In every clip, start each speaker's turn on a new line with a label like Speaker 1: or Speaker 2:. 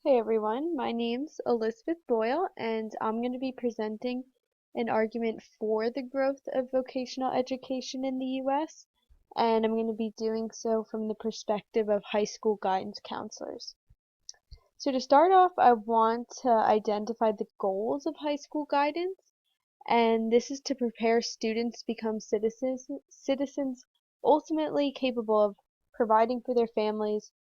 Speaker 1: Hey everyone, my name's Elizabeth Boyle, and I'm going to be presenting an argument for the growth of vocational education in the U.S., and I'm going to be doing so from the perspective of high school guidance counselors. So to start off, I want to identify the goals of high school guidance, and this is to prepare students to become citizens ultimately capable of providing for their families,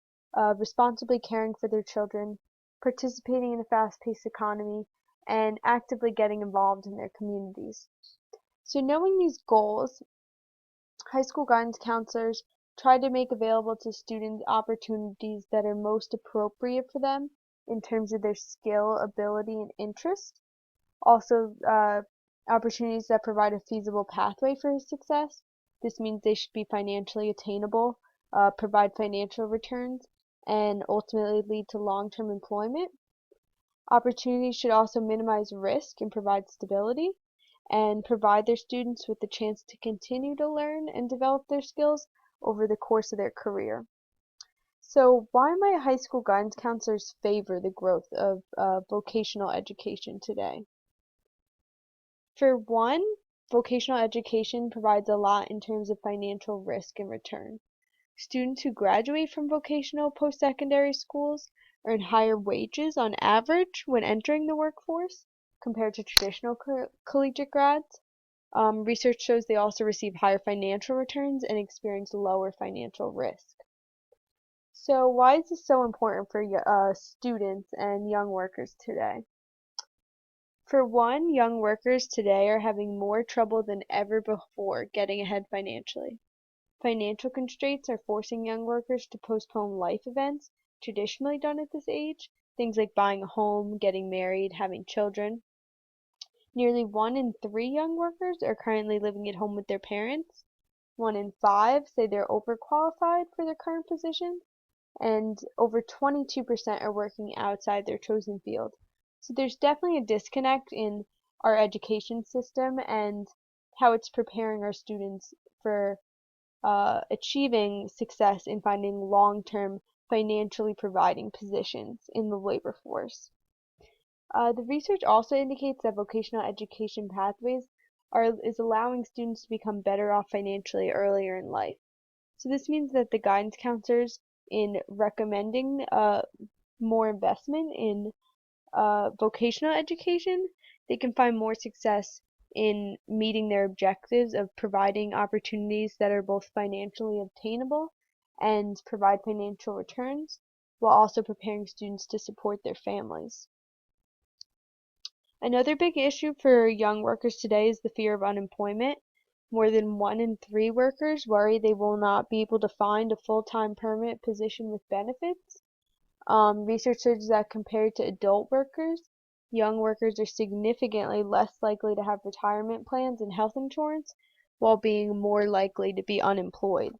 Speaker 1: responsibly caring for their children, participating in a fast-paced economy, and actively getting involved in their communities. So knowing these goals, high school guidance counselors try to make available to students opportunities that are most appropriate for them in terms of their skill, ability, and interest. Also, opportunities that provide a feasible pathway for success. This means they should be financially attainable, provide financial returns, and ultimately lead to long-term employment. Opportunities should also minimize risk and provide stability, and provide their students with the chance to continue to learn and develop their skills over the course of their career. So why might high school guidance counselors favor the growth of vocational education today? For one, vocational education provides a lot in terms of financial risk and return. Students who graduate from vocational post-secondary schools earn higher wages on average when entering the workforce compared to traditional collegiate grads. Research shows they also receive higher financial returns and experience lower financial risk. So why is this so important for students and young workers today? For one, young workers today are having more trouble than ever before getting ahead financially. Financial constraints are forcing young workers to postpone life events traditionally done at this age, things like buying a home, getting married, having children. Nearly 1 in 3 young workers are currently living at home with their parents. 1 in 5 say they're overqualified for their current position, and over 22% are working outside their chosen field. So there's definitely a disconnect in our education system and how it's preparing our students for achieving success in finding long-term financially providing positions in the labor force. The research also indicates that vocational education pathways is allowing students to become better off financially earlier in life. So this means that the guidance counselors in recommending more investment in vocational education, they can find more success in meeting their objectives of providing opportunities that are both financially obtainable and provide financial returns, while also preparing students to support their families. Another big issue for young workers today is the fear of unemployment. More than 1 in 3 workers worry they will not be able to find a full-time permanent position with benefits. Research shows that compared to adult workers, young workers are significantly less likely to have retirement plans and health insurance, while being more likely to be unemployed.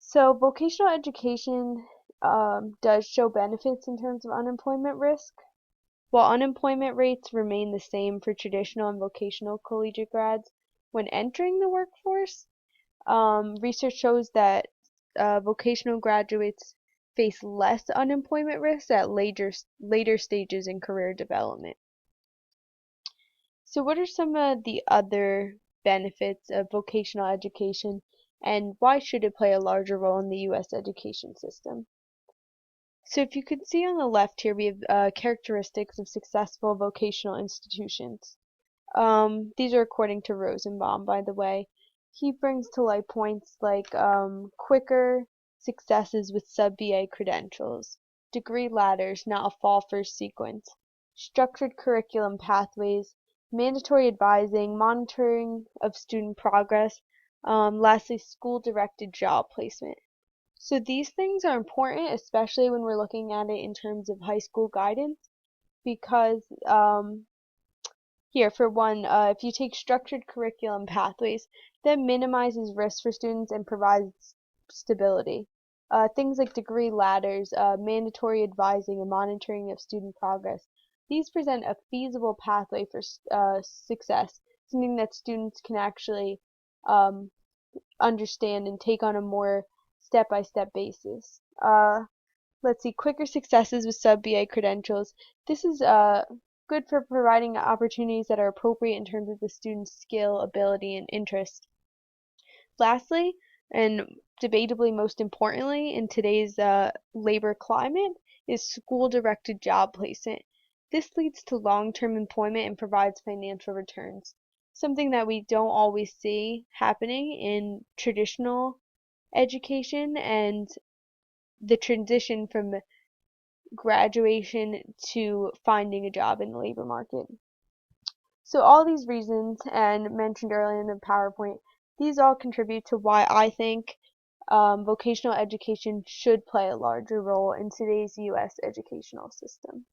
Speaker 1: So vocational education does show benefits in terms of unemployment risk. While unemployment rates remain the same for traditional and vocational collegiate grads when entering the workforce, research shows that vocational graduates face less unemployment risks at later stages in career development. So what are some of the other benefits of vocational education, and why should it play a larger role in the U.S. education system? So if you could see on the left here, we have characteristics of successful vocational institutions. These are according to Rosenbaum, by the way. He brings to light points like quicker successes with sub-BA credentials, degree ladders, not a fall first sequence, structured curriculum pathways, mandatory advising, monitoring of student progress, lastly, school-directed job placement. So these things are important, especially when we're looking at it in terms of high school guidance, because here, for one, if you take structured curriculum pathways, that minimizes risk for students and provides stability. Things like degree ladders, mandatory advising, and monitoring of student progress. These present a feasible pathway for success, something that students can actually um, understand and take on a more step-by-step basis. Let's see, quicker successes with sub-BA credentials. This is good for providing opportunities that are appropriate in terms of the student's skill, ability, and interest. Lastly, and debatably most importantly in today's labor climate, is school-directed job placement. This leads to long-term employment and provides financial returns, something that we don't always see happening in traditional education and the transition from graduation to finding a job in the labor market. So all these reasons, and mentioned earlier in the PowerPoint, these all contribute to why I think vocational education should play a larger role in today's U.S. educational system.